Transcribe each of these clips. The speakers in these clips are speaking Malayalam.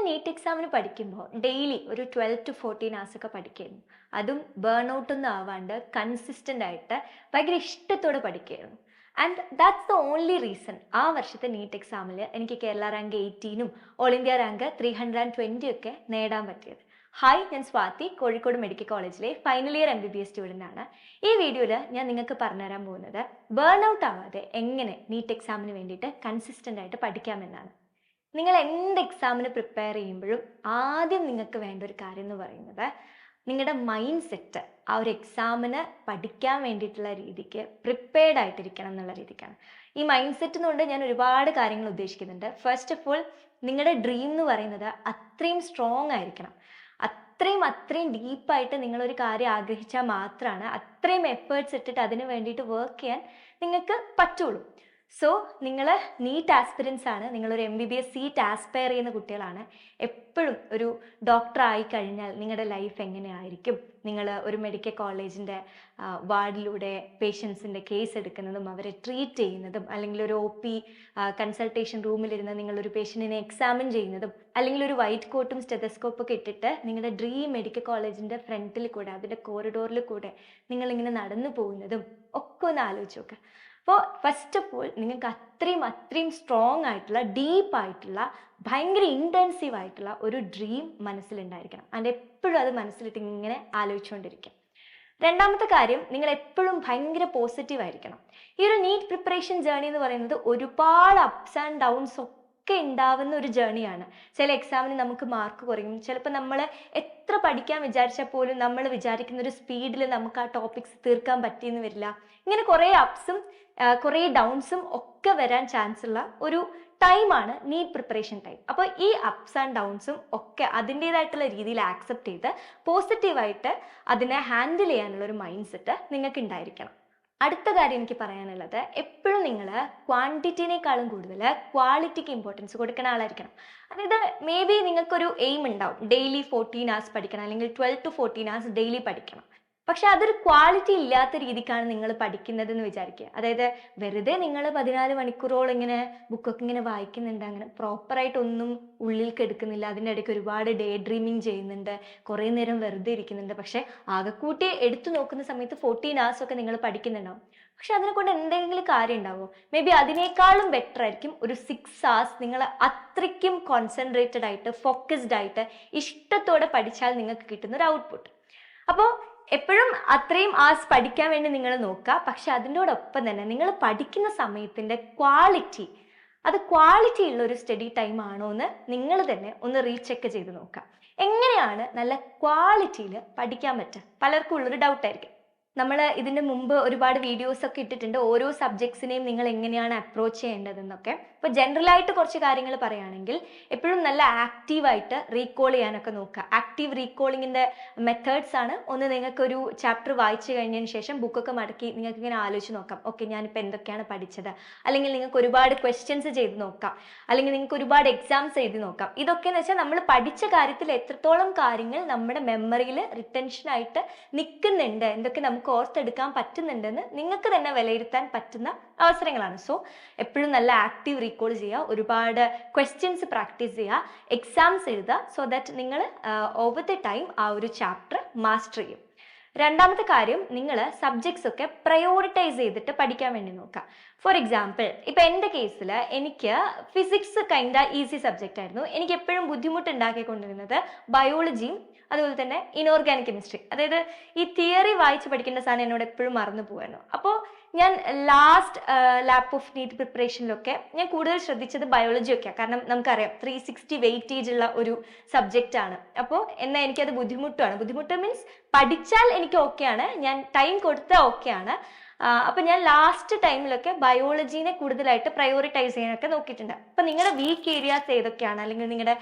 നീറ്റ് എക്സാമിന് പഠിക്കുമ്പോൾ ഡെയിലി ഒരു 12 to 14 hours ഒക്കെ പഠിക്കായിരുന്നു. അതും ബേൺ ഔട്ട് ഒന്നും ആവാണ്ട് കൺസിസ്റ്റൻ്റ് ആയിട്ട് ഭയങ്കര ഇഷ്ടത്തോടെ പഠിക്കായിരുന്നു. And that's the only reason ആ വർഷത്തെ നീറ്റ് എക്സാമിൽ എനിക്ക് Kerala rank 18 all India rank 320 ഒക്കെ നേടാൻ പറ്റിയത്. ഹായ്, ഞാൻ സ്വാതി, കോഴിക്കോട് മെഡിക്കൽ കോളേജിലെ ഫൈനൽ ഇയർ MBBS സ്റ്റുഡൻ്റ് ആണ്. ഈ വീഡിയോയിൽ ഞാൻ നിങ്ങൾക്ക് പറഞ്ഞുതരാൻ പോകുന്നത് ബേൺ ഔട്ട് ആവാതെ എങ്ങനെ നീറ്റ് എക്സാമിന് വേണ്ടിയിട്ട് കൺസിസ്റ്റൻ്റ് ആയിട്ട് പഠിക്കാമെന്നാണ്. നിങ്ങൾ എന്ത് എക്സാമിന് പ്രിപ്പയർ ചെയ്യുമ്പോഴും ആദ്യം നിങ്ങൾക്ക് വേണ്ട ഒരു കാര്യം എന്ന് പറയുന്നത് നിങ്ങളുടെ മൈൻഡ് സെറ്റ് ആ ഒരു എക്സാമിന് പഠിക്കാൻ വേണ്ടിയിട്ടുള്ള രീതിക്ക് പ്രിപ്പയർഡ് ആയിട്ടിരിക്കണം എന്നുള്ള രീതിക്കാണ്. ഈ മൈൻഡ് സെറ്റ് എന്നുകൊണ്ട് ഞാൻ ഒരുപാട് കാര്യങ്ങൾ ഉദ്ദേശിക്കുന്നുണ്ട്. ഫസ്റ്റ് ഓഫ് ഓൾ, നിങ്ങളുടെ ഡ്രീം എന്ന് പറയുന്നത് അത്രയും സ്ട്രോങ് ആയിരിക്കണം. അത്രയും ഡീപ്പായിട്ട് നിങ്ങളൊരു കാര്യം ആഗ്രഹിച്ചാൽ മാത്രമാണ് അത്രയും എഫേർട്സ് ഇട്ടിട്ട് അതിന് വേണ്ടിയിട്ട് വർക്ക് ചെയ്യാൻ നിങ്ങൾക്ക് പറ്റുള്ളൂ. സോ നിങ്ങൾ നീറ്റ് ആസ്പിരൻസ് ആണ്, നിങ്ങളൊരു MBBS സീറ്റ് ആസ്പയർ ചെയ്യുന്ന കുട്ടികളാണ്. എപ്പോഴും ഒരു ഡോക്ടർ ആയി കഴിഞ്ഞാൽ നിങ്ങളുടെ ലൈഫ് എങ്ങനെയായിരിക്കും? നിങ്ങൾ ഒരു മെഡിക്കൽ കോളേജിൻ്റെ വാർഡിലൂടെ പേഷ്യൻസിൻ്റെ കേസ് എടുക്കുന്നതും അവരെ ട്രീറ്റ് ചെയ്യുന്നതും, അല്ലെങ്കിൽ ഒരു OP കൺസൾട്ടേഷൻ റൂമിലിരുന്ന് നിങ്ങളൊരു പേഷ്യൻറ്റിനെ എക്സാമിൻ ചെയ്യുന്നതും, അല്ലെങ്കിൽ ഒരു വൈറ്റ് കോട്ടും സ്റ്റെതസ്കോപ്പൊക്കെ ഇട്ടിട്ട് നിങ്ങളുടെ ഡ്രീം മെഡിക്കൽ കോളേജിൻ്റെ ഫ്രണ്ടിൽ കൂടെ അതിൻ്റെ കോറിഡോറിൽ കൂടെ നിങ്ങളിങ്ങനെ നടന്നു പോകുന്നതും ഒക്കെ ഒന്ന് ആലോചിച്ച് നോക്കുക. അപ്പോൾ ഫസ്റ്റ് ഓഫ് ഓൾ നിങ്ങൾക്ക് അത്രയും സ്ട്രോങ് ആയിട്ടുള്ള ഡീപ്പായിട്ടുള്ള ഭയങ്കര ഇൻറ്റൻസീവ് ആയിട്ടുള്ള ഒരു ഡ്രീം മനസ്സിലുണ്ടായിരിക്കണം. അതിൻ്റെ എപ്പോഴും അത് മനസ്സിലിട്ട് ഇങ്ങനെ ആലോചിച്ചുകൊണ്ടിരിക്കും. രണ്ടാമത്തെ കാര്യം, നിങ്ങൾ എപ്പോഴും ഭയങ്കര പോസിറ്റീവ് ആയിരിക്കണം. ഈ ഒരു നീറ്റ് പ്രിപ്പറേഷൻ ജേർണി എന്ന് പറയുന്നത് ഒരുപാട് അപ്സ് ആൻഡ് ഡൗൺസ് ഒക്കെ ഉണ്ടാവുന്ന ഒരു ജേർണിയാണ്. ചില എക്സാമിന് നമുക്ക് മാർക്ക് കുറയും. ചിലപ്പോൾ നമ്മൾ എത്ര പഠിക്കാൻ വിചാരിച്ചാൽ പോലും നമ്മൾ വിചാരിക്കുന്ന ഒരു സ്പീഡിൽ നമുക്ക് ആ ടോപ്പിക്സ് തീർക്കാൻ പറ്റിയെന്ന് വരില്ല. ഇങ്ങനെ കുറേ അപ്സും കുറേ ഡൗൺസും ഒക്കെ വരാൻ ചാൻസ് ഉള്ള ഒരു ടൈമാണ് നീറ്റ് പ്രിപ്പറേഷൻ ടൈം. അപ്പോൾ ഈ അപ്സ് ആൻഡ് ഡൗൺസും ഒക്കെ അതിൻ്റേതായിട്ടുള്ള രീതിയിൽ ആക്സെപ്റ്റ് ചെയ്ത് പോസിറ്റീവായിട്ട് അതിനെ ഹാൻഡിൽ ചെയ്യാനുള്ള ഒരു മൈൻഡ് സെറ്റ് നിങ്ങൾക്ക് ഉണ്ടായിരിക്കണം. അടുത്ത കാര്യം എനിക്ക് പറയാനുള്ളത്, എപ്പോഴും നിങ്ങൾ ക്വാണ്ടിറ്റിനേക്കാളും കൂടുതൽ ക്വാളിറ്റിക്ക് ഇമ്പോർട്ടൻസ് കൊടുക്കുന്ന ആളായിരിക്കണം. അതായത് മേ ബി നിങ്ങൾക്കൊരു എയിം ഉണ്ടാവും, ഡെയിലി 14 hours പഠിക്കണം, അല്ലെങ്കിൽ 12 to 14 hours ഡെയിലി പഠിക്കണം. പക്ഷെ അതൊരു ക്വാളിറ്റി ഇല്ലാത്ത രീതിക്കാണ് നിങ്ങൾ പഠിക്കുന്നത് എന്ന് വിചാരിക്കുക. അതായത് വെറുതെ നിങ്ങൾ 14 മണിക്കൂറോളം ഇങ്ങനെ ബുക്കൊക്കെ ഇങ്ങനെ വായിക്കുന്നുണ്ട്, അങ്ങനെ പ്രോപ്പറായിട്ടൊന്നും ഉള്ളിൽ കെടുക്കുന്നില്ല. അതിൻ്റെ ഇടയ്ക്ക് ഒരുപാട് ഡേ ഡ്രീമിങ് ചെയ്യുന്നുണ്ട്, കുറേ നേരം വെറുതെ ഇരിക്കുന്നുണ്ട്. പക്ഷെ ആകെക്കൂട്ടി എടുത്തു നോക്കുന്ന സമയത്ത് 14 hours ഒക്കെ നിങ്ങൾ പഠിക്കുന്നുണ്ടാവും. പക്ഷെ അതിനെ കൊണ്ട് എന്തെങ്കിലും കാര്യം ഉണ്ടാവുമോ? മേ ബി അതിനേക്കാളും ബെറ്റർ ആയിരിക്കും ഒരു 6 hours നിങ്ങൾ അത്രയ്ക്കും കോൺസെൻട്രേറ്റഡ് ആയിട്ട് ഫോക്കസ്ഡ് ആയിട്ട് ഇഷ്ടത്തോടെ പഠിച്ചാൽ നിങ്ങൾക്ക് കിട്ടുന്ന ഒരു ഔട്ട്പുട്ട്. അപ്പോൾ എപ്പോഴും അത്രയും hours പഠിക്കാൻ വേണ്ടി നിങ്ങൾ നോക്കുക. പക്ഷെ അതിനോടൊപ്പം തന്നെ നിങ്ങൾ പഠിക്കുന്ന സമയത്തിൻ്റെ ക്വാളിറ്റി, അത് ക്വാളിറ്റി ഉള്ള ഒരു സ്റ്റഡി ടൈം ആണോ എന്ന് നിങ്ങൾ തന്നെ ഒന്ന് റീചെക്ക് ചെയ്ത് നോക്കുക. എങ്ങനെയാണ് നല്ല ക്വാളിറ്റിയിൽ പഠിക്കാൻ പറ്റുക? പലർക്കും ഉള്ളൊരു ഡൗട്ടായിരിക്കും. നമ്മൾ ഇതിന് മുമ്പ് ഒരുപാട് വീഡിയോസ് ഒക്കെ ഇട്ടിട്ടുണ്ട്, ഓരോ സബ്ജക്ട്സിനെയും നിങ്ങൾ എങ്ങനെയാണ് അപ്രോച്ച് ചെയ്യേണ്ടതെന്നൊക്കെ. ഇപ്പോൾ ജനറലായിട്ട് കുറച്ച് കാര്യങ്ങൾ പറയുകയാണെങ്കിൽ, എപ്പോഴും നല്ല ആക്റ്റീവായിട്ട് റീകോൾ ചെയ്യാനൊക്കെ നോക്കുക. ആക്റ്റീവ് റീകോളിങ്ങിൻ്റെ മെത്തേഡ്സ് ആണ്, ഒന്ന് നിങ്ങൾക്കൊരു ചാപ്റ്റർ വായിച്ചു കഴിഞ്ഞതിന് ശേഷം ബുക്കൊക്കെ മടക്കി നിങ്ങൾക്ക് ഇങ്ങനെ ആലോചിച്ച് നോക്കാം, ഓക്കെ ഞാനിപ്പോൾ എന്തൊക്കെയാണ് പഠിച്ചത്, അല്ലെങ്കിൽ നിങ്ങൾക്ക് ഒരുപാട് ക്വസ്റ്റ്യൻസ് ചെയ്ത് നോക്കാം, അല്ലെങ്കിൽ നിങ്ങൾക്ക് ഒരുപാട് എക്സാംസ് എഴുതി നോക്കാം. ഇതൊക്കെ എന്ന് വെച്ചാൽ നമ്മൾ പഠിച്ച കാര്യത്തിൽ എത്രത്തോളം കാര്യങ്ങൾ നമ്മുടെ മെമ്മറിയിൽ റിട്ടൻഷനായിട്ട് നിൽക്കുന്നുണ്ട്, എന്തൊക്കെ നമുക്ക് ഓർത്തെടുക്കാൻ പറ്റുന്നുണ്ടെന്ന് നിങ്ങൾക്ക് തന്നെ വിലയിരുത്താൻ പറ്റുന്ന അവസരങ്ങളാണ്. സോ എപ്പോഴും നല്ല ആക്റ്റീവ് റീകോൾ ചെയ്യുക, ഒരുപാട് ക്വസ്റ്റ്യൻസ് പ്രാക്ടീസ് ചെയ്യുക, എക്സാംസ് എഴുതുക. സോ ദാറ്റ് നിങ്ങൾ ഓവർ ദ ടൈം ആ ഒരു ചാപ്റ്റർ മാസ്റ്റർ ചെയ്യും. രണ്ടാമത്തെ കാര്യം, നിങ്ങൾ സബ്ജക്ട്സ് ഒക്കെ പ്രയോറിറ്റൈസ് ചെയ്തിട്ട് പഠിക്കാൻ വേണ്ടി നോക്കുക. ഫോർ എക്സാമ്പിൾ, ഇപ്പം എൻ്റെ കേസിൽ എനിക്ക് ഫിസിക്സ് ഈസി സബ്ജക്റ്റ് ആയിരുന്നു. എനിക്ക് എപ്പോഴും ബുദ്ധിമുട്ടുണ്ടാക്കിക്കൊണ്ടിരുന്നത് ബയോളജിയും അതുപോലെ തന്നെ ഇനോർഗാനിക് കെമിസ്ട്രി. അതായത് ഈ തിയറി വായിച്ച് പഠിക്കേണ്ട സാധനം എന്നോട് എപ്പോഴും മറന്നു പോകുമായിരുന്നു. അപ്പോൾ ഞാൻ ലാസ്റ്റ് ലാപ്പ് ഓഫ് നീറ്റ് പ്രിപ്പറേഷനിലൊക്കെ ഞാൻ കൂടുതൽ ശ്രദ്ധിച്ചത് ബയോളജി ഒക്കെയാണ്. കാരണം നമുക്കറിയാം 360 വെയിറ്റേജ് ഉള്ള ഒരു സബ്ജക്റ്റ് ആണ്. അപ്പോൾ എന്നാൽ എനിക്കത് ബുദ്ധിമുട്ട് മീൻസ് പഠിച്ചാൽ എനിക്ക് ഓക്കെയാണ്, ഞാൻ ടൈം കൊടുത്താൽ ഓക്കെയാണ്. അപ്പം ഞാൻ ലാസ്റ്റ് ടൈമിലൊക്കെ ബയോളജീനെ കൂടുതലായിട്ട് പ്രയോറിറ്റൈസ് ചെയ്യാനൊക്കെ നോക്കിയിട്ടുണ്ട്. അപ്പം നിങ്ങളുടെ വീക്ക് ഏരിയാസ് ഏതൊക്കെയാണ്, അല്ലെങ്കിൽ നിങ്ങളുടെ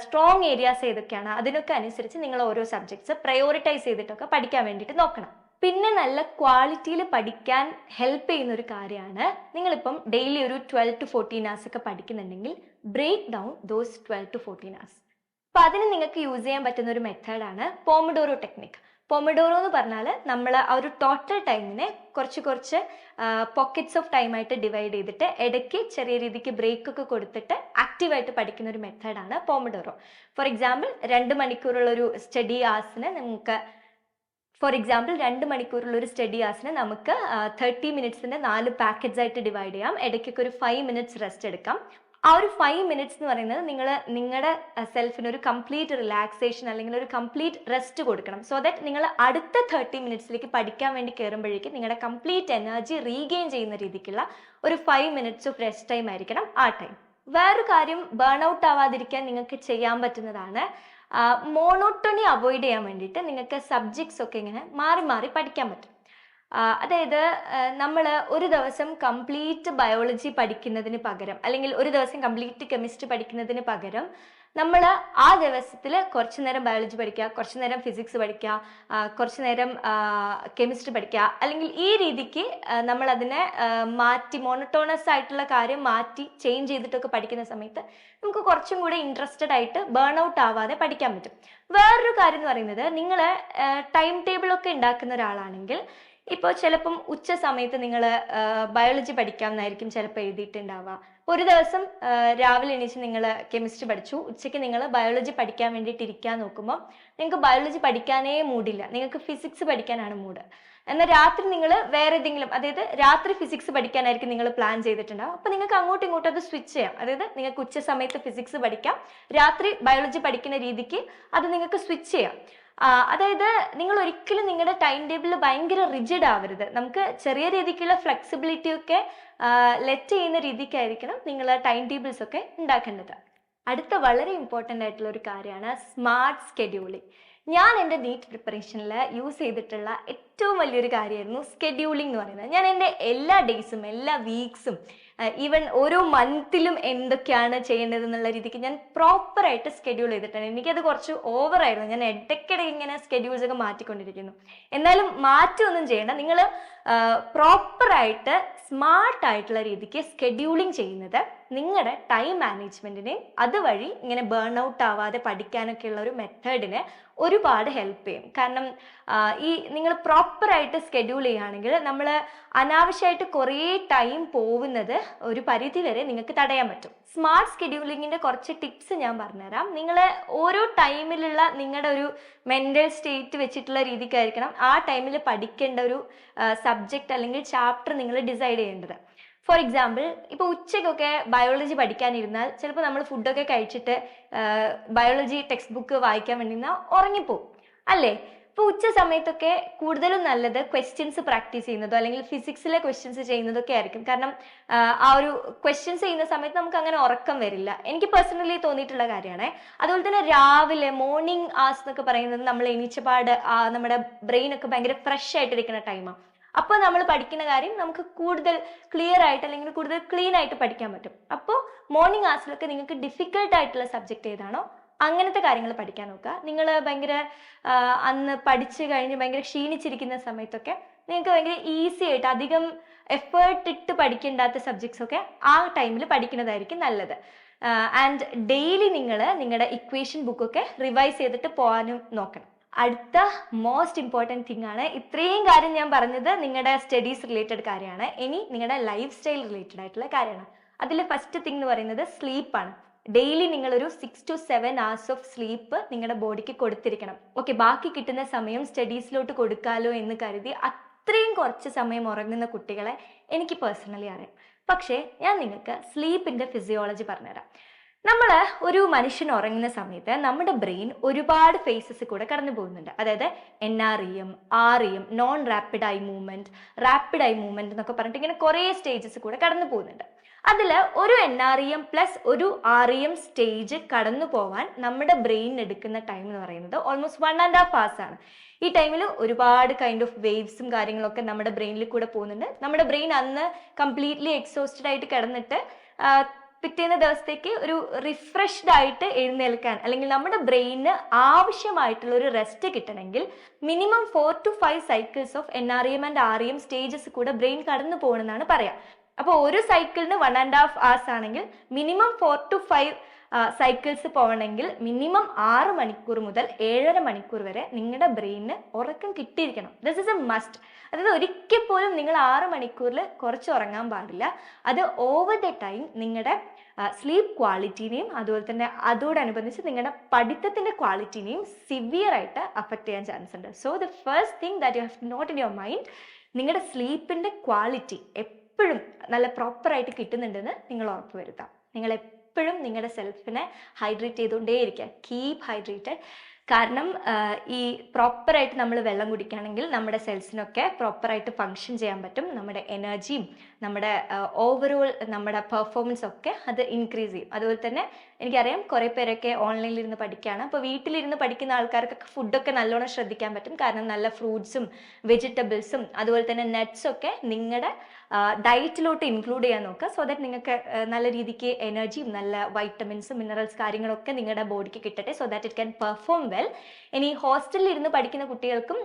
സ്ട്രോങ് ഏരിയാസ് ഏതൊക്കെയാണ്, അതിനൊക്കെ അനുസരിച്ച് നിങ്ങൾ ഓരോ സബ്ജക്ട്സ് പ്രയോറിറ്റൈസ് ചെയ്തിട്ടൊക്കെ പഠിക്കാൻ വേണ്ടിയിട്ട് നോക്കണം. പിന്നെ നല്ല ക്വാളിറ്റിയിൽ പഠിക്കാൻ ഹെൽപ്പ് ചെയ്യുന്ന ഒരു കാര്യമാണ്, നിങ്ങളിപ്പം ഡെയിലി ഒരു 12 to 14 hours ഒക്കെ പഠിക്കുന്നുണ്ടെങ്കിൽ break down those 12 to 14 hours. അപ്പം അതിന് നിങ്ങൾക്ക് യൂസ് ചെയ്യാൻ പറ്റുന്ന ഒരു മെത്തേഡാണ് പോമഡോറോ ടെക്നിക്. പൊമഡോറോ എന്ന് പറഞ്ഞാൽ നമ്മൾ ആ ഒരു ടോട്ടൽ ടൈമിനെ കുറച്ച് പോക്കറ്റ്സ് ഓഫ് ടൈമായിട്ട് ഡിവൈഡ് ചെയ്തിട്ട് ഇടയ്ക്ക് ചെറിയ രീതിക്ക് ബ്രേക്ക് ഒക്കെ കൊടുത്തിട്ട് ആക്റ്റീവായിട്ട് പഠിക്കുന്ന ഒരു മെത്തേഡാണ് പൊമഡോറോ. ഫോർ എക്സാമ്പിൾ 2 മണിക്കൂറുള്ള ഒരു സ്റ്റഡി ആസിന് നമുക്ക് 30 മിനിറ്റ്സിന്റെ 4 പാക്കറ്റ്സ് ആയിട്ട് ഡിവൈഡ് ചെയ്യാം. ഇടയ്ക്കൊക്കെ ഒരു 5 മിനിറ്റ്സ് റെസ്റ്റ് എടുക്കാം. ആ ഒരു 5 മിനിറ്റ്സ് എന്ന് പറയുന്നത് നിങ്ങൾ നിങ്ങളുടെ സെൽഫിന് ഒരു കംപ്ലീറ്റ് റിലാക്സേഷൻ അല്ലെങ്കിൽ ഒരു കംപ്ലീറ്റ് റെസ്റ്റ് കൊടുക്കണം. സോ ദാറ്റ് നിങ്ങൾ അടുത്ത 30 മിനിറ്റ്സിലേക്ക് പഠിക്കാൻ വേണ്ടി കയറുമ്പോഴേക്കും നിങ്ങളുടെ കംപ്ലീറ്റ് എനർജി റീഗെയിൻ ചെയ്യുന്ന രീതിക്കുള്ള ഒരു 5 മിനിറ്റ്സ് ഓഫ് റെസ്റ്റ് ടൈം ആയിരിക്കണം ആ ടൈം. വേറൊരു കാര്യം ബേൺ ഔട്ട് ആവാതിരിക്കാൻ നിങ്ങൾക്ക് ചെയ്യാൻ പറ്റുന്നതാണ് മോണോട്ടോണി അവോയ്ഡ് ചെയ്യാൻ വേണ്ടിയിട്ട് നിങ്ങൾക്ക് സബ്ജക്ട്സ് ഒക്കെ ഇങ്ങനെ മാറി മാറി പഠിക്കാൻ പറ്റും. അതായത് നമ്മൾ ഒരു ദിവസം കംപ്ലീറ്റ് ബയോളജി പഠിക്കുന്നതിന് പകരം അല്ലെങ്കിൽ ഒരു ദിവസം കംപ്ലീറ്റ് കെമിസ്ട്രി പഠിക്കുന്നതിന് പകരം നമ്മൾ ആ ദിവസത്തിൽ കുറച്ച് നേരം ബയോളജി പഠിക്കുക, കുറച്ച് നേരം ഫിസിക്സ് പഠിക്കുക, കുറച്ച് നേരം കെമിസ്ട്രി പഠിക്കുക, അല്ലെങ്കിൽ ഈ രീതിക്ക് നമ്മൾ അതിനെ മാറ്റി മോണോട്ടോണസ് ആയിട്ടുള്ള കാര്യം മാറ്റി ചേഞ്ച് ചെയ്തിട്ടൊക്കെ പഠിക്കുന്ന സമയത്ത് നമുക്ക് കുറച്ചും കൂടെ ഇൻട്രസ്റ്റഡ് ആയിട്ട് ബേൺ ഔട്ട് ആവാതെ പഠിക്കാൻ പറ്റും. വേറൊരു കാര്യം എന്ന് പറയുന്നത് നിങ്ങൾ ടൈം ടേബിൾ ഒക്കെ ഉണ്ടാക്കുന്ന ഒരാളാണെങ്കിൽ ഇപ്പോൾ ചിലപ്പം ഉച്ച സമയത്ത് നിങ്ങൾ ബയോളജി പഠിക്കാമെന്നായിരിക്കും ചിലപ്പോൾ എഴുതിയിട്ടുണ്ടാവുക. ഒരു ദിവസം രാവിലെ എണീച്ച് നിങ്ങൾ കെമിസ്ട്രി പഠിച്ചു, ഉച്ചയ്ക്ക് നിങ്ങൾ ബയോളജി പഠിക്കാൻ വേണ്ടിയിട്ട് ഇരിക്കാൻ നോക്കുമ്പോൾ നിങ്ങൾക്ക് ബയോളജി പഠിക്കാനേ മൂഡില്ല, നിങ്ങൾക്ക് ഫിസിക്സ് പഠിക്കാനാണ് മൂഡ്. എന്നാൽ രാത്രി നിങ്ങൾ വേറെ ഏതെങ്കിലും, അതായത് രാത്രി ഫിസിക്സ് പഠിക്കാനായിരിക്കും നിങ്ങൾ പ്ലാൻ ചെയ്തിട്ടുണ്ടാവും. അപ്പോൾ നിങ്ങൾക്ക് അങ്ങോട്ടും ഇങ്ങോട്ടും അത് സ്വിച്ച് ചെയ്യാം. അതായത് നിങ്ങൾക്ക് ഉച്ച സമയത്ത് ഫിസിക്സ് പഠിക്കാം, രാത്രി ബയോളജി പഠിക്കുന്ന രീതിക്ക് അത് നിങ്ങൾക്ക് സ്വിച്ച് ചെയ്യാം. അതായത് നിങ്ങൾ ഒരിക്കലും നിങ്ങളുടെ ടൈം ടേബിളിൽ ഭയങ്കര റിജിഡ് ആവരുത്. നമുക്ക് ചെറിയ രീതിക്കുള്ള ഫ്ലെക്സിബിലിറ്റി ഒക്കെ ലെറ്റ് ചെയ്യുന്ന രീതിക്കായിരിക്കണം നിങ്ങൾ ടൈം ടേബിൾസ് ഒക്കെ ഉണ്ടാക്കേണ്ടത്. അടുത്ത വളരെ ഇമ്പോർട്ടൻ്റ് ആയിട്ടുള്ള ഒരു കാര്യമാണ് സ്മാർട്ട് സ്കെഡ്യൂളിംഗ്. ഞാൻ എൻ്റെ നീറ്റ് പ്രിപ്പറേഷനിൽ യൂസ് ചെയ്തിട്ടുള്ള ഏറ്റവും വലിയൊരു കാര്യമായിരുന്നു സ്കെഡ്യൂളിംഗ് എന്ന് പറയുന്നത്. ഞാൻ എൻ്റെ എല്ലാ ഡേയ്സും എല്ലാ വീക്സും ഈവൻ ഓരോ മന്തിലും എന്തൊക്കെയാണ് ചെയ്യേണ്ടത് എന്നുള്ള രീതിക്ക് ഞാൻ പ്രോപ്പറായിട്ട് സ്കെഡ്യൂൾ ചെയ്തിട്ടാണ്. എനിക്കത് കുറച്ച് ഓവറായിരുന്നു. ഞാൻ ഇടയ്ക്കിടെ ഇങ്ങനെ സ്കെഡ്യൂൾസ് ഒക്കെ മാറ്റിക്കൊണ്ടിരിക്കുന്നു. എന്നാലും മാറ്റമൊന്നും ചെയ്യേണ്ട, നിങ്ങൾ പ്രോപ്പറായിട്ട് സ്മാർട്ടായിട്ടുള്ള രീതിക്ക് സ്കെഡ്യൂളിങ് ചെയ്യുന്നത് നിങ്ങളുടെ ടൈം മാനേജ്മെൻറ്റിനെ അതുവഴി ഇങ്ങനെ ബേൺ ഔട്ട് ആവാതെ പഠിക്കാനൊക്കെ ഉള്ള ഒരു മെത്തേഡിനെ ഒരുപാട് ഹെൽപ്പ് ചെയ്യും. കാരണം ഈ നിങ്ങൾ പ്രോപ്പറായിട്ട് സ്കെഡ്യൂൾ ചെയ്യുകയാണെങ്കിൽ നമ്മൾ അനാവശ്യമായിട്ട് കുറേ ടൈം പോകുന്നത് ഒരു പരിധി വരെ നിങ്ങൾക്ക് തടയാൻ പറ്റും. സ്മാർട്ട് സ്കെഡ്യൂളിങ്ങിൻ്റെ കുറച്ച് ടിപ്സ് ഞാൻ പറഞ്ഞുതരാം. നിങ്ങൾ ഓരോ ടൈമിലുള്ള നിങ്ങളുടെ ഒരു മെൻ്റൽ സ്റ്റേറ്റ് വെച്ചിട്ടുള്ള രീതിക്കായിരിക്കണം ആ ടൈമിൽ പഠിക്കേണ്ട ഒരു സബ്ജക്റ്റ് അല്ലെങ്കിൽ ചാപ്റ്റർ നിങ്ങൾ ഡിസൈഡ് ചെയ്യേണ്ടത്. ഫോർ എക്സാമ്പിൾ, ഇപ്പോൾ ഉച്ചയ്ക്കൊക്കെ ബയോളജി പഠിക്കാനിരുന്നാൽ ചിലപ്പോൾ നമ്മൾ ഫുഡൊക്കെ കഴിച്ചിട്ട് ബയോളജി ടെക്സ്റ്റ് ബുക്ക് വായിക്കാൻ വേണ്ടി ഉറങ്ങിപ്പോവും അല്ലേ? ഇപ്പോൾ ഉച്ച സമയത്തൊക്കെ കൂടുതലും നല്ലത് ക്വസ്റ്റ്യൻസ് പ്രാക്ടീസ് ചെയ്യുന്നതോ അല്ലെങ്കിൽ ഫിസിക്സിലെ ക്വസ്റ്റ്യൻസ് ചെയ്യുന്നതൊക്കെ ആയിരിക്കും. കാരണം ആ ഒരു ക്വസ്റ്റ്യൻസ് ചെയ്യുന്ന സമയത്ത് നമുക്ക് അങ്ങനെ ഉറക്കം വരില്ല. എനിക്ക് പേഴ്സണലി തോന്നിയിട്ടുള്ള കാര്യമാണ്. അതുപോലെ തന്നെ രാവിലെ മോർണിംഗ് ആസ് എന്നൊക്കെ പറയുന്നത് നമ്മൾ എണീച്ചപാട് നമ്മുടെ ബ്രെയിൻ ഒക്കെ ഭയങ്കര ഫ്രഷ് ആയിട്ടിരിക്കുന്ന ടൈമാണ്. അപ്പോൾ നമ്മൾ പഠിക്കുന്ന കാര്യം നമുക്ക് കൂടുതൽ ക്ലിയർ ആയിട്ട് അല്ലെങ്കിൽ കൂടുതൽ ക്ലീൻ ആയിട്ട് പഠിക്കാൻ പറ്റും. അപ്പോൾ മോർണിംഗ് ആസിലൊക്കെ നിങ്ങൾക്ക് ഡിഫിക്കൽട്ട് ആയിട്ടുള്ള സബ്ജക്റ്റ് ഏതാണോ അങ്ങനത്തെ കാര്യങ്ങൾ പഠിക്കാൻ നോക്കുക. നിങ്ങൾ ഭയങ്കര അന്ന് പഠിച്ച് കഴിഞ്ഞ് ഭയങ്കര ക്ഷീണിച്ചിരിക്കുന്ന സമയത്തൊക്കെ നിങ്ങൾക്ക് ഭയങ്കര ഈസി ആയിട്ട് അധികം എഫേർട്ട് ഇട്ട് പഠിക്കേണ്ടാത്ത സബ്ജക്ട്സ് ഒക്കെ ആ ടൈമിൽ പഠിക്കുന്നതായിരിക്കും നല്ലത്. ആൻഡ് ഡെയിലി നിങ്ങൾ നിങ്ങളുടെ ഇക്വേഷൻ ബുക്കൊക്കെ റിവൈസ് ചെയ്തിട്ട് പോകാനും നോക്കണം. അടുത്ത മോസ്റ്റ് ഇമ്പോർട്ടൻറ്റ് തിങ് ആണ്, ഇത്രയും കാര്യം ഞാൻ പറഞ്ഞത് നിങ്ങളുടെ സ്റ്റഡീസ് റിലേറ്റഡ് കാര്യമാണ്. ഇനി നിങ്ങളുടെ ലൈഫ് സ്റ്റൈൽ റിലേറ്റഡ് ആയിട്ടുള്ള കാര്യമാണ്. അതിൽ ഫസ്റ്റ് തിങ് എന്ന് പറയുന്നത് സ്ലീപ്പാണ്. ഡെയിലി നിങ്ങളൊരു 6 to 7 hours ഓഫ് സ്ലീപ്പ് നിങ്ങളുടെ ബോഡിക്ക് കൊടുത്തിരിക്കണം. ഓക്കെ, ബാക്കി കിട്ടുന്ന സമയം സ്റ്റഡീസിലോട്ട് കൊടുക്കാലോ എന്ന് കരുതി അത്രയും കുറച്ച് സമയം ഉറങ്ങുന്ന കുട്ടികളെ എനിക്ക് പേഴ്സണലി അറിയാം. പക്ഷേ ഞാൻ നിങ്ങൾക്ക് സ്ലീപ്പിൻ്റെ ഫിസിയോളജി പറഞ്ഞുതരാം. നമ്മൾ ഒരു മനുഷ്യൻ ഉറങ്ങുന്ന സമയത്ത് നമ്മുടെ ബ്രെയിൻ ഒരുപാട് ഫേസസ് കൂടെ കടന്നു പോകുന്നുണ്ട്. അതായത് NREM, REM, non rapid I movement, rapid I movement എന്നൊക്കെ പറഞ്ഞിട്ട് ഇങ്ങനെ കുറേ സ്റ്റേജസ് കൂടെ കടന്നു പോകുന്നുണ്ട്. അതിൽ ഒരു NREM പ്ലസ് ഒരു REM സ്റ്റേജ് കടന്നു പോവാൻ നമ്മുടെ ബ്രെയിൻ എടുക്കുന്ന ടൈം എന്ന് പറയുന്നത് ഓൾമോസ്റ്റ് 1.5 hours ആണ്. ഈ ടൈമിൽ ഒരുപാട് കൈൻഡ് ഓഫ് വേവ്സും കാര്യങ്ങളൊക്കെ നമ്മുടെ ബ്രെയിനിൽ കൂടെ പോകുന്നുണ്ട്. നമ്മുടെ ബ്രെയിൻ അന്ന് കംപ്ലീറ്റ്ലി എക്സോസ്റ്റഡ് ആയിട്ട് കിടന്നിട്ട് പിറ്റേന്ന് ദിവസത്തേക്ക് ഒരു റിഫ്രഷ്ഡ് ആയിട്ട് എഴുന്നേൽക്കാൻ അല്ലെങ്കിൽ നമ്മുടെ ബ്രെയിനിന് ആവശ്യമായിട്ടുള്ള ഒരു റെസ്റ്റ് കിട്ടണമെങ്കിൽ minimum 4 to 5 cycles of NREM and REM stages കൂടെ ബ്രെയിൻ കടന്നു പോകണമെന്നാണ് പറയാം. അപ്പോൾ ഒരു സൈക്കിളിന് 1.5 hours ആണെങ്കിൽ മിനിമം 4 to 5 സൈക്കിൾസ് പോകണമെങ്കിൽ മിനിമം 6 മണിക്കൂർ മുതൽ 7.5 മണിക്കൂർ വരെ നിങ്ങളുടെ ബ്രെയിനിന് ഉറക്കം കിട്ടിയിരിക്കണം. This is a must. അതായത് ഒരിക്കൽ പോലും നിങ്ങൾ 6 മണിക്കൂറിൽ കുറച്ച് ഉറങ്ങാൻ പാടില്ല. അത് ഓവർ ദ ടൈം നിങ്ങളുടെ സ്ലീപ്പ് ക്വാളിറ്റീനെയും അതുപോലെ തന്നെ അതോടനുബന്ധിച്ച് നിങ്ങളുടെ പഠിത്തത്തിൻ്റെ ക്വാളിറ്റീനെയും സിവിയർ ആയിട്ട് അഫക്റ്റ് ചെയ്യാൻ ചാൻസ് ഉണ്ട്. So the first thing that you have to note in your mind, നിങ്ങളുടെ സ്ലീപ്പിൻ്റെ ക്വാളിറ്റി എപ്പോഴും നല്ല പ്രോപ്പറായിട്ട് കിട്ടുന്നുണ്ടെന്ന് നിങ്ങൾ ഉറപ്പ് വരുത്താം. നിങ്ങൾ എപ്പോഴും നിങ്ങളുടെ സെൽഫിനെ ഹൈഡ്രേറ്റ് ചെയ്തുകൊണ്ടേയിരിക്കുക. Keep hydrated. കാരണം ഈ പ്രോപ്പറായിട്ട് നമ്മൾ വെള്ളം കുടിക്കുകയാണെങ്കിൽ നമ്മുടെ സെൽസിനൊക്കെ പ്രോപ്പറായിട്ട് ഫങ്ഷൻ ചെയ്യാൻ പറ്റും. നമ്മുടെ എനർജിയും നമ്മുടെ ഓവറോൾ നമ്മുടെ പെർഫോമൻസ് ഒക്കെ അത് ഇൻക്രീസ് ചെയ്യും. അതുപോലെ തന്നെ എനിക്കറിയാം കുറേ പേരൊക്കെ ഓൺലൈനിലിരുന്ന് പഠിക്കുകയാണ്. അപ്പോൾ വീട്ടിലിരുന്ന് പഠിക്കുന്ന ആൾക്കാർക്കൊക്കെ ഫുഡൊക്കെ നല്ലോണം ശ്രദ്ധിക്കാൻ പറ്റും. കാരണം നല്ല ഫ്രൂട്ട്സും വെജിറ്റബിൾസും അതുപോലെ തന്നെ നട്ട്സൊക്കെ നിങ്ങളുടെ ഡയറ്റിലോട്ട് ഇൻക്ലൂഡ് ചെയ്യാൻ നോക്കുക. സോ ദാറ്റ് നിങ്ങൾക്ക് നല്ല രീതിക്ക് എനർജിയും നല്ല വൈറ്റമിൻസും മിനറൽസ് കാര്യങ്ങളൊക്കെ നിങ്ങളുടെ ബോഡിക്ക് കിട്ടട്ടെ. So that it can perform well. ഇനി ഹോസ്റ്റലിൽ ഇരുന്ന് പഠിക്കുന്ന കുട്ടികൾക്കും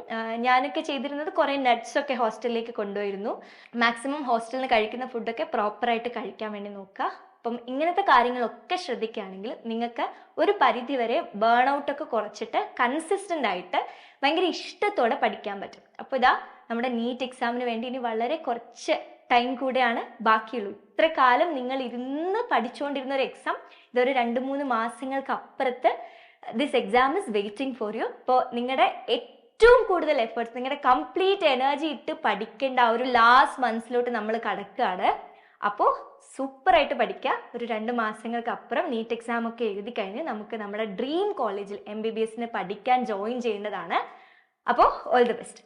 ഞാനൊക്കെ ചെയ്തിരുന്നത് കുറേ നട്ട്സൊക്കെ ഹോസ്റ്റലിലേക്ക് കൊണ്ടുപോയിരുന്നു. മാക്സിമം ഹോസ്റ്റലിൽ നിന്ന് കഴിക്കുന്ന ഫുഡൊക്കെ പ്രോപ്പറായിട്ട് കഴിക്കാൻ വേണ്ടി നോക്കുക. അപ്പം ഇങ്ങനത്തെ കാര്യങ്ങളൊക്കെ ശ്രദ്ധിക്കുകയാണെങ്കിൽ നിങ്ങൾക്ക് ഒരു പരിധി വരെ ബേൺ ഔട്ടൊക്കെ കുറച്ചിട്ട് കൺസിസ്റ്റൻ്റ് ആയിട്ട് ഭയങ്കര ഇഷ്ടത്തോടെ പഠിക്കാൻ പറ്റും. അപ്പോൾ ഇതാ നമ്മുടെ നീറ്റ് എക്സാമിന് വേണ്ടി ഇനി വളരെ കുറച്ച് ടൈം കൂടെയാണ് ബാക്കിയുള്ളൂ. ഇത്ര കാലം നിങ്ങൾ ഇരുന്ന് പഠിച്ചുകൊണ്ടിരുന്ന ഒരു എക്സാം ഇതൊരു 2-3 മാസങ്ങൾക്ക് അപ്പുറത്ത് this exam is waiting for you. അപ്പോൾ നിങ്ങളുടെ ഏറ്റവും കൂടുതൽ എഫേർട്സ്, നിങ്ങളുടെ കംപ്ലീറ്റ് എനർജി ഇട്ട് പഠിക്കേണ്ട ആ ഒരു ലാസ്റ്റ് മന്ത്സിലോട്ട് നമ്മൾ കടക്കുകയാണ്. അപ്പോൾ സൂപ്പറായിട്ട് പഠിക്കുക. ഒരു 2 മാസങ്ങൾക്ക് അപ്പുറം നീറ്റ് എക്സാം ഒക്കെ എഴുതി കഴിഞ്ഞ് നമുക്ക് നമ്മുടെ ഡ്രീം കോളേജിൽ MBBS പഠിക്കാൻ ജോയിൻ ചെയ്യേണ്ടതാണ്. അപ്പോൾ ഓൾ ദി ബെസ്റ്റ്.